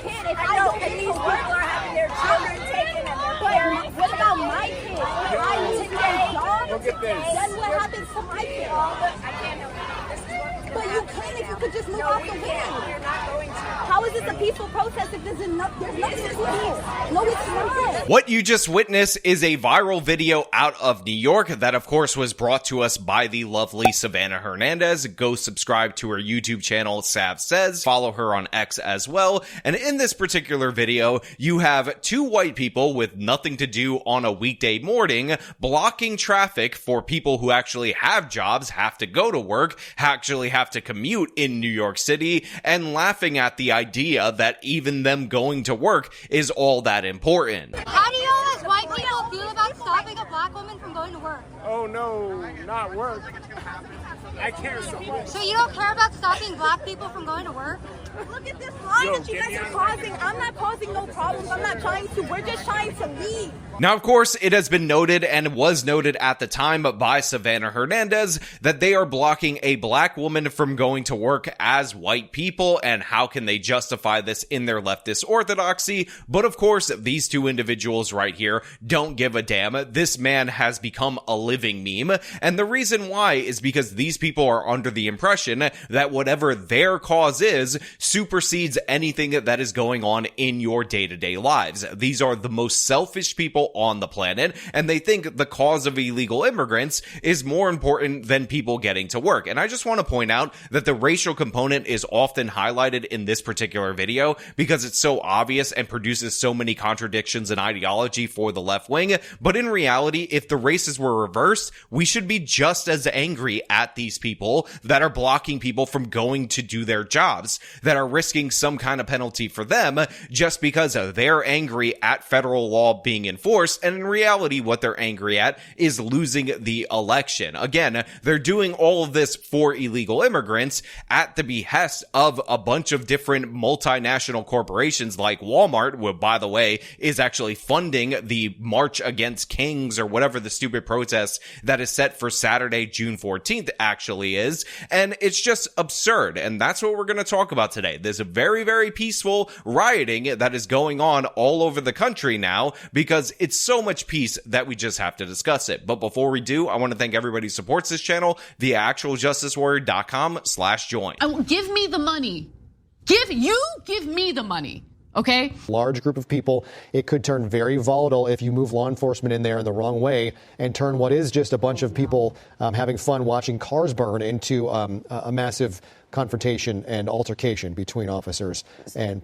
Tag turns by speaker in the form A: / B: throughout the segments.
A: kid if I don't get these people are having their children taken and their parents. What about my kids? I take their job.
B: Look at this.
A: Then what happens to my kids? I can't help you. But you can if you could just move out the way. We're not going to. How is this a peaceful protest if there's nothing to do? No, it's not.
C: What you just witnessed is a viral video out of New York that, of course, was brought to us by the lovely Savannah Hernandez. Go subscribe to her YouTube channel, Sav Says. Follow her on X as well. And in this particular video, you have two white people with nothing to do on a weekday morning blocking traffic for people who actually have jobs, have to go to work, actually have to commute in New York City, and laughing at the idea that even them going to work is all that important.
D: How do you all as white people feel about stopping a black woman from going to work?
B: Oh no, not work. I care so much.
D: So you don't care about stopping black people from going to work?
A: Look at this line that you guys are causing. I'm not causing no problems. I'm not trying to. We're just trying to leave.
C: Now, of course, it has been noted and was noted at the time by Savannah Hernandez that they are blocking a black woman from going to work as white people, and how can they justify this in their leftist orthodoxy? But of course, these two individuals right here don't give a damn. This man has become a living meme, and the reason why is because these people are under the impression that whatever their cause is supersedes anything that is going on in your day-to-day lives. These are the most selfish people on the planet, and they think the cause of illegal immigrants is more important than people getting to work. And I just want to point out that the racial component is often highlighted in this particular video because it's so obvious and produces so many contradictions in ideology for the left wing. But in reality, if the races were reversed, we should be just as angry at these people that are blocking people from going to do their jobs, that are risking some kind of penalty for them just because they're angry at federal law being enforced. And in reality, what they're angry at is losing the election. Again, they're doing all of this for illegal immigrants at the behest of a bunch of different multinational corporations like Walmart, who, by the way, is actually funding the March Against Kings or whatever the stupid protest that is set for Saturday, June 14th actually is. And it's just absurd. And that's what we're going to talk about today. There's a very, very peaceful rioting that is going on all over the country now because it's so much peace that we just have to discuss it. But before we do, I want to thank everybody who supports this channel via actualjusticewarrior.com/join.
E: Give me the money. Give me the money. Okay?
F: Large group of people. It could turn very volatile if you move law enforcement in there in the wrong way and turn what is just a bunch of people having fun watching cars burn into a massive confrontation and altercation between officers and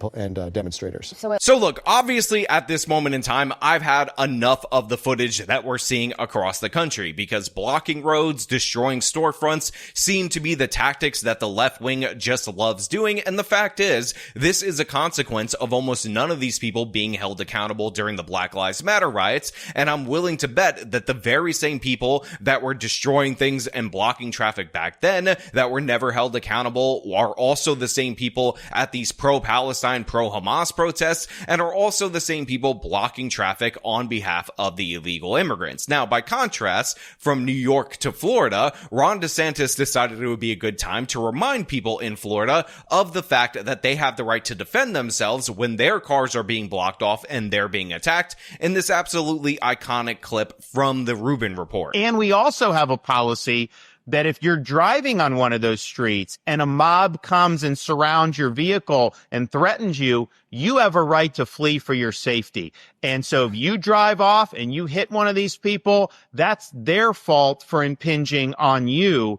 F: demonstrators.
C: So look, obviously at this moment in time, I've had enough of the footage that we're seeing across the country because blocking roads, destroying storefronts seem to be the tactics that the left wing just loves doing. And the fact is, this is a consequence of almost none of these people being held accountable during the Black Lives Matter riots. And I'm willing to bet that the very same people that were destroying things and blocking traffic back then that were never held accountable are also the same people at these pro-Palestine, pro-Hamas protests, and are also the same people blocking traffic on behalf of the illegal immigrants. Now, by contrast, from New York to Florida, Ron DeSantis decided it would be a good time to remind people in Florida of the fact that they have the right to defend themselves when their cars are being blocked off and they're being attacked in this absolutely iconic clip from the Rubin Report.
G: And we also have a policy that if you're driving on one of those streets and a mob comes and surrounds your vehicle and threatens you, you have a right to flee for your safety. And so if you drive off and you hit one of these people, that's their fault for impinging on you.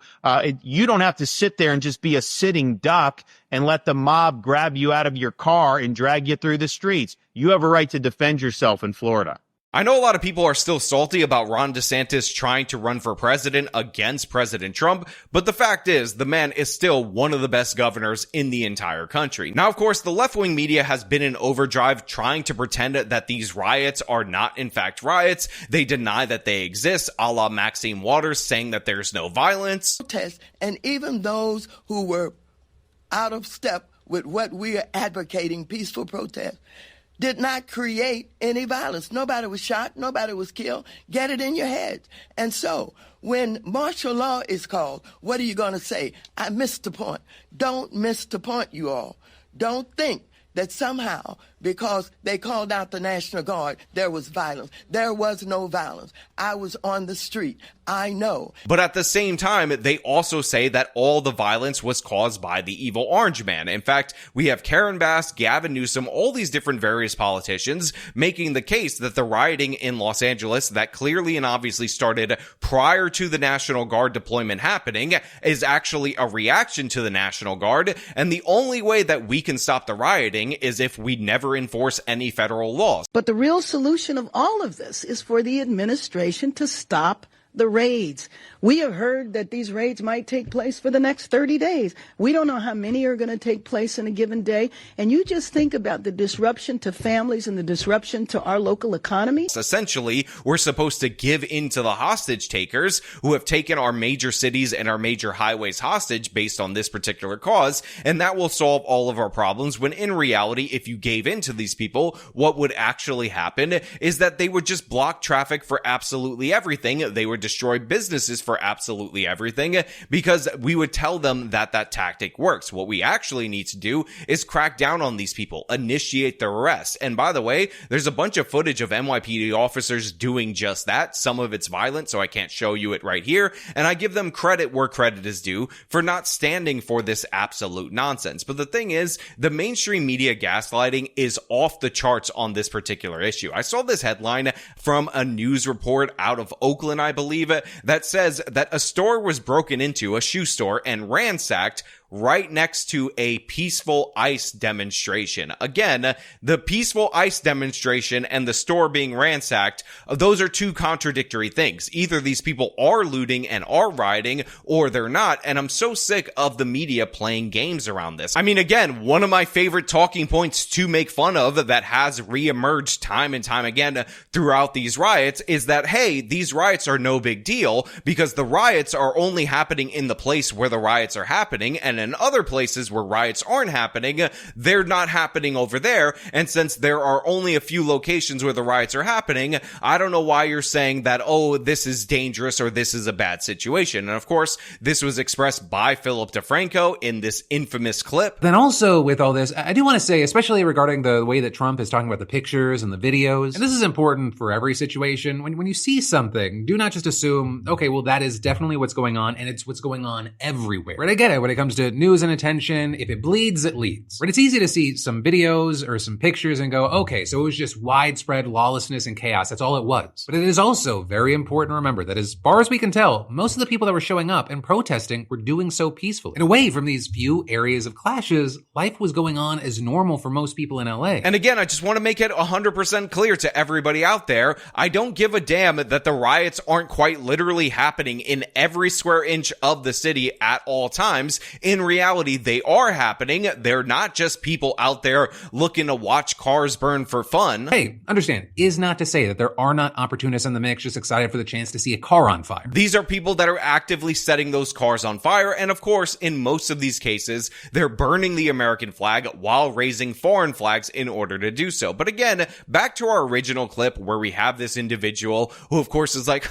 G: You don't have to sit there and just be a sitting duck and let the mob grab you out of your car and drag you through the streets. You have a right to defend yourself in Florida.
C: I know a lot of people are still salty about Ron DeSantis trying to run for president against President Trump, but the fact is, the man is still one of the best governors in the entire country. Now, of course, the left-wing media has been in overdrive trying to pretend that these riots are not, in fact, riots. They deny that they exist, a la Maxine Waters saying that there's no violence.
H: And even those who were out of step with what we are advocating, peaceful protest, did not create any violence. Nobody was shot. Nobody was killed. Get it in your head. And so when martial law is called, what are you going to say? I missed the point. Don't miss the point, you all. Don't think that somehow, because they called out the National Guard, there was violence. There was no violence. I was on the street. I know.
C: But at the same time, they also say that all the violence was caused by the evil orange man. In fact, we have Karen Bass, Gavin Newsom, all these different various politicians making the case that the rioting in Los Angeles that clearly and obviously started prior to the National Guard deployment happening is actually a reaction to the National Guard. And the only way that we can stop the rioting is if we never enforce any federal laws.
I: But the real solution of all of this is for the administration to stop the raids. We have heard that these raids might take place for the next 30 days. We don't know how many are going to take place in a given day. And you just think about the disruption to families and the disruption to our local economy.
C: Essentially, we're supposed to give in to the hostage takers who have taken our major cities and our major highways hostage based on this particular cause, and that will solve all of our problems, when in reality, if you gave in to these people, what would actually happen is that they would just block traffic for absolutely everything. They would destroy businesses for absolutely everything, because we would tell them that that tactic works. What we actually need to do is crack down on these people, initiate their arrests. And by the way, there's a bunch of footage of NYPD officers doing just that. Some of it's violent, so I can't show you it right here. And I give them credit where credit is due for not standing for this absolute nonsense. But the thing is, the mainstream media gaslighting is off the charts on this particular issue. I saw this headline from a news report out of Oakland, I believe, that says that a store was broken into, a shoe store, and ransacked right next to a peaceful ICE demonstration. Again, the peaceful ICE demonstration and the store being ransacked, those are two contradictory things. Either these people are looting and are rioting, or they're not, and I'm so sick of the media playing games around this. I mean, again, one of my favorite talking points to make fun of that has reemerged time and time again throughout these riots is that, hey, these riots are no big deal because the riots are only happening in the place where the riots are happening, and in other places where riots aren't happening, they're not happening over there. And since there are only a few locations where the riots are happening, I don't know why you're saying that, oh, this is dangerous or this is a bad situation. And of course, this was expressed by Philip DeFranco in this infamous clip.
J: Then also with all this, I do want to say, especially regarding the way that Trump is talking about the pictures and the videos, and this is important for every situation, when you see something, do not just assume, okay, well, that is definitely what's going on, and it's what's going on everywhere. Right? I get it when it comes to news and attention. If it bleeds, it leads. Right? It's easy to see some videos or some pictures and go, okay, so it was just widespread lawlessness and chaos. That's all it was. But it is also very important to remember that as far as we can tell, most of the people that were showing up and protesting were doing so peacefully. And away from these few areas of clashes, life was going on as normal for most people in LA.
C: And again, I just want to make it 100% clear to everybody out there, I don't give a damn that the riots aren't quite literally happening in every square inch of the city at all times. In reality, they are happening. They're not just people out there looking to watch cars burn for fun.
J: Hey, understand, is not to say that there are not opportunists in the mix just excited for the chance to see a car on fire.
C: These are people that are actively setting those cars on fire, and of course, in most of these cases, they're burning the American flag while raising foreign flags in order to do so. But again, back to our original clip where we have this individual who, of course, is like,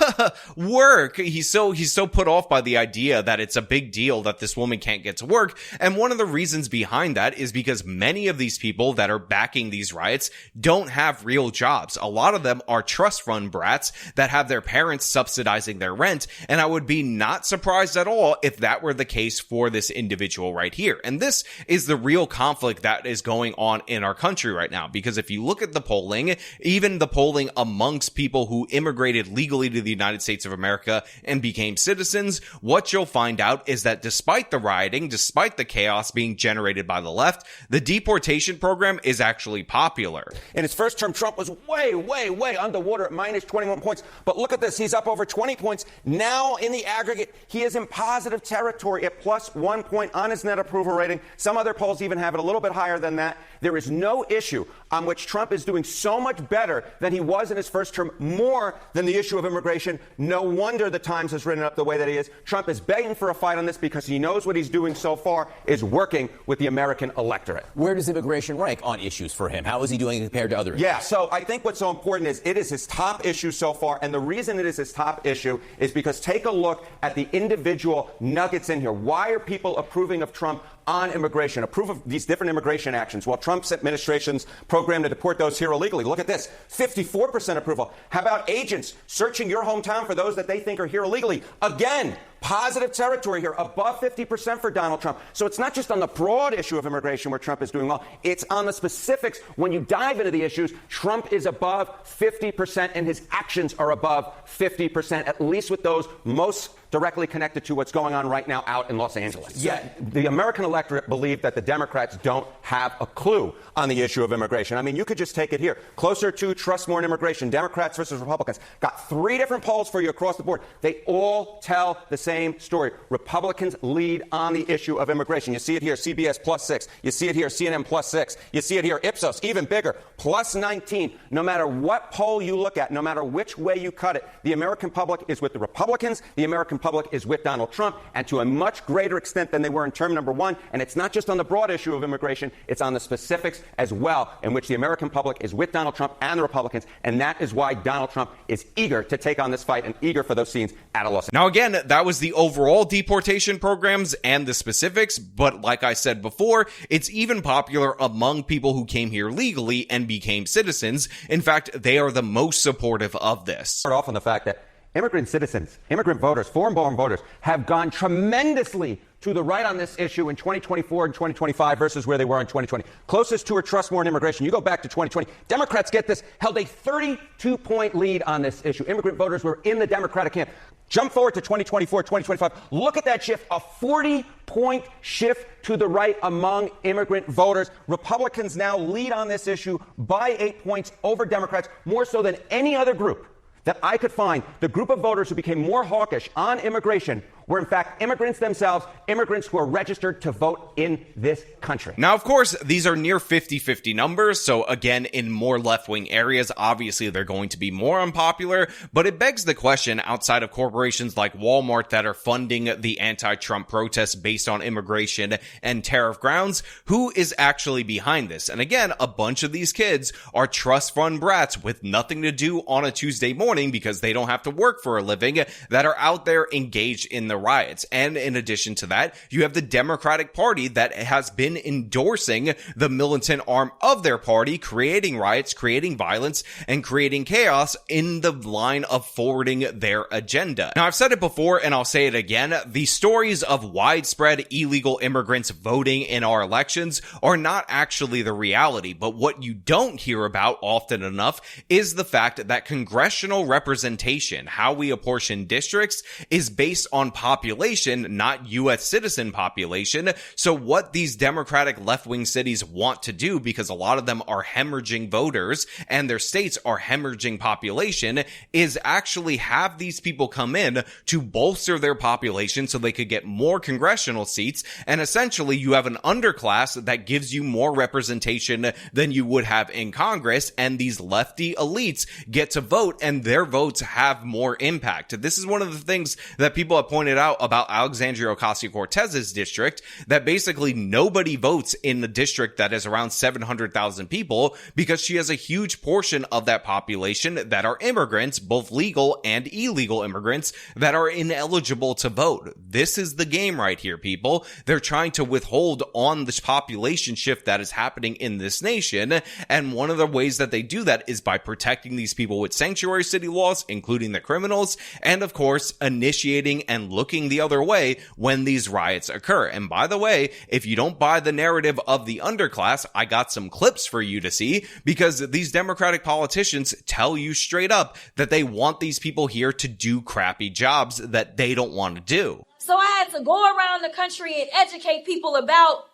C: work. He's so put off by the idea that it's a big deal that this woman can't get to work. And one of the reasons behind that is because many of these people that are backing these riots don't have real jobs. A lot of them are trust fund brats that have their parents subsidizing their rent. And I would be not surprised at all if that were the case for this individual right here. And this is the real conflict that is going on in our country right now. Because if you look at the polling, even the polling amongst people who immigrated legally to the United States of America and became citizens, what you'll find out is that despite the rioting, despite the chaos being generated by the left, the deportation program is actually popular.
K: In his first term, Trump was way underwater at minus 21 points. But look at this. He's up over 20 points. Now, in the aggregate, he is in positive territory at plus 1 point on his net approval rating. Some other polls even have it a little bit higher than that. There is no issue on which Trump is doing so much better than he was in his first term, more than the issue of immigration. No wonder the Times has written it up the way that he is. Trump is begging for a fight on this because he knows what he's doing so far is working with the American electorate.
L: Where does immigration rank on issues for him? How is he doing compared to others?
K: Yeah, so I think what's so important is it is his top issue so far. And the reason it is his top issue is because take a look at the individual nuggets in here. Why are people approving of Trump on immigration, approve of these different immigration actions, while Trump's administration's program to deport those here illegally. Look at this, 54% approval. How about agents searching your hometown for those that they think are here illegally? Again, positive territory here, above 50% for Donald Trump. So it's not just on the broad issue of immigration where Trump is doing well, it's on the specifics. When you dive into the issues, Trump is above 50% and his actions are above 50%, at least with those most directly connected to what's going on right now out in Los Angeles. Yet the American electorate believe that the Democrats don't have a clue on the issue of immigration. I mean, you could just take it here. Closer to trust more in immigration, Democrats versus Republicans. Got 3 different polls for you across the board. They all tell the same story. Republicans lead on the issue of immigration. You see it here, CBS +6. You see it here, CNN +6. You see it here, Ipsos, even bigger, +19. No matter what poll you look at, no matter which way you cut it, the American public is with the Republicans. The American public is with Donald Trump, and to a much greater extent than they were in term number 1. And it's not just on the broad issue of immigration, it's on the specifics as well, in which the American public is with Donald Trump and the Republicans. And that is why Donald Trump is eager to take on this fight and eager for those scenes out of Los Angeles.
C: Now, again, that was the overall deportation programs and the specifics. But like I said before, it's even popular among people who came here legally and became citizens. In fact, they are the most supportive of this.
K: Start off on the fact that immigrant citizens, immigrant voters, foreign-born voters have gone tremendously to the right on this issue in 2024 and 2025 versus where they were in 2020. Closest to or trust more in immigration. You go back to 2020. Democrats, get this, held a 32-point lead on this issue. Immigrant voters were in the Democratic camp. Jump forward to 2024, 2025. Look at that shift, a 40-point shift to the right among immigrant voters. Republicans now lead on this issue by 8 points over Democrats, more so than any other group that I could find. The group of voters who became more hawkish on immigration were in fact immigrants themselves, immigrants who are registered to vote in this country.
C: Now, of course, these are near 50-50 numbers, so again, in more left-wing areas, obviously they're going to be more unpopular, but it begs the question, outside of corporations like Walmart that are funding the anti-Trump protests based on immigration and tariff grounds, who is actually behind this? And again, a bunch of these kids are trust fund brats with nothing to do on a Tuesday morning because they don't have to work for a living that are out there engaged in the riots. And in addition to that, you have the Democratic Party that has been endorsing the militant arm of their party, creating riots, creating violence, and creating chaos in the line of forwarding their agenda. Now, I've said it before and I'll say it again, the stories of widespread illegal immigrants voting in our elections are not actually the reality, but what you don't hear about often enough is the fact that congressional representation, how we apportion districts, is based on population, not U.S. citizen population. So what these Democratic left-wing cities want to do, because a lot of them are hemorrhaging voters and their states are hemorrhaging population, is actually have these people come in to bolster their population so they could get more congressional seats. And essentially you have an underclass that gives you more representation than you would have in Congress. And these lefty elites get to vote and their votes have more impact. This is one of the things that people have pointed out about Alexandria Ocasio-Cortez's district, that basically nobody votes in the district that is around 700,000 people because she has a huge portion of that population that are immigrants, both legal and illegal immigrants, that are ineligible to vote. This is the game right here, people. They're trying to withhold on this population shift that is happening in this nation, and one of the ways that they do that is by protecting these people with sanctuary city laws, including the criminals, and of course, initiating and looking the other way when these riots occur. And by the way, if you don't buy the narrative of the underclass, I got some clips for you to see, because these Democratic politicians tell you straight up that they want these people here to do crappy jobs that they don't want to do.
M: So I had to go around the country and educate people about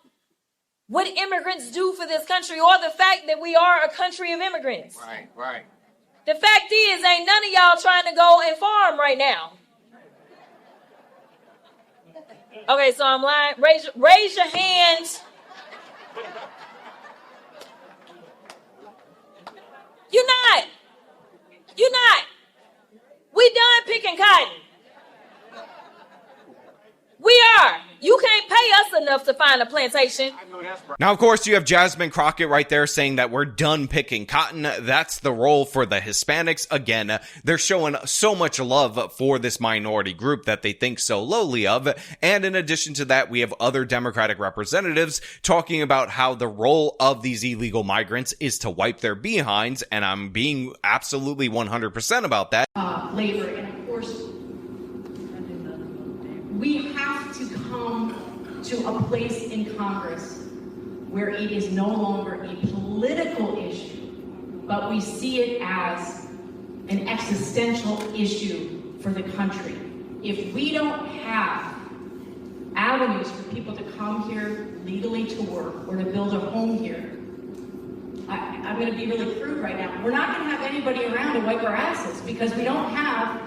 M: what immigrants do for this country, or the fact that we are a country of immigrants.
B: Right.
M: The fact is, ain't none of y'all trying to go and farm right now. Okay, so I'm lying. Raise your hand. You're not. We done picking cotton. We are. You can't pay us enough to find a plantation.
C: Now, of course, you have Jasmine Crockett right there saying that we're done picking cotton. That's the role for the Hispanics. Again, they're showing so much love for this minority group that they think so lowly of. And in addition to that, we have other Democratic representatives talking about how the role of these illegal migrants is to wipe their behinds. And I'm being absolutely 100% about that.
N: Labor, and of course, we have to come to a place in Congress where it is no longer a political issue, but we see it as an existential issue for the country. If we don't have avenues for people to come here legally to work or to build a home here, I'm going to be really crude right now. We're not going to have anybody around to wipe our asses because we don't have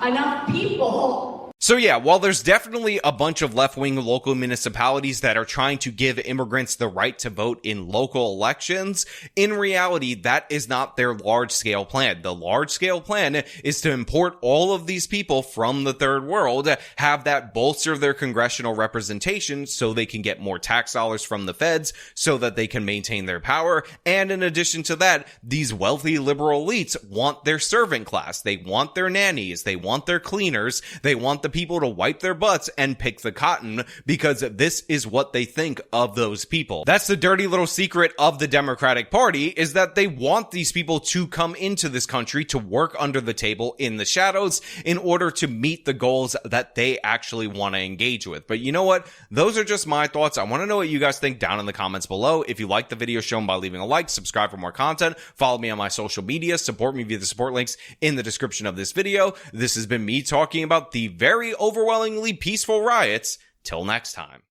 N: enough people.
C: So yeah, while there's definitely a bunch of left-wing local municipalities that are trying to give immigrants the right to vote in local elections, in reality, that is not their large-scale plan. The large-scale plan is to import all of these people from the third world, have that bolster their congressional representation so they can get more tax dollars from the feds so that they can maintain their power. And in addition to that, these wealthy liberal elites want their servant class. They want their nannies. They want their cleaners. They want the people to wipe their butts and pick the cotton because this is what they think of those people. That's the dirty little secret of the Democratic Party, is that they want these people to come into this country to work under the table in the shadows in order to meet the goals that they actually want to engage with. But you know what? Those are just my thoughts. I want to know what you guys think down in the comments below. If you like the video, show them by leaving a like, subscribe for more content, follow me on my social media, support me via the support links in the description of this video. This has been me talking about the very overwhelmingly peaceful riots. Till next time.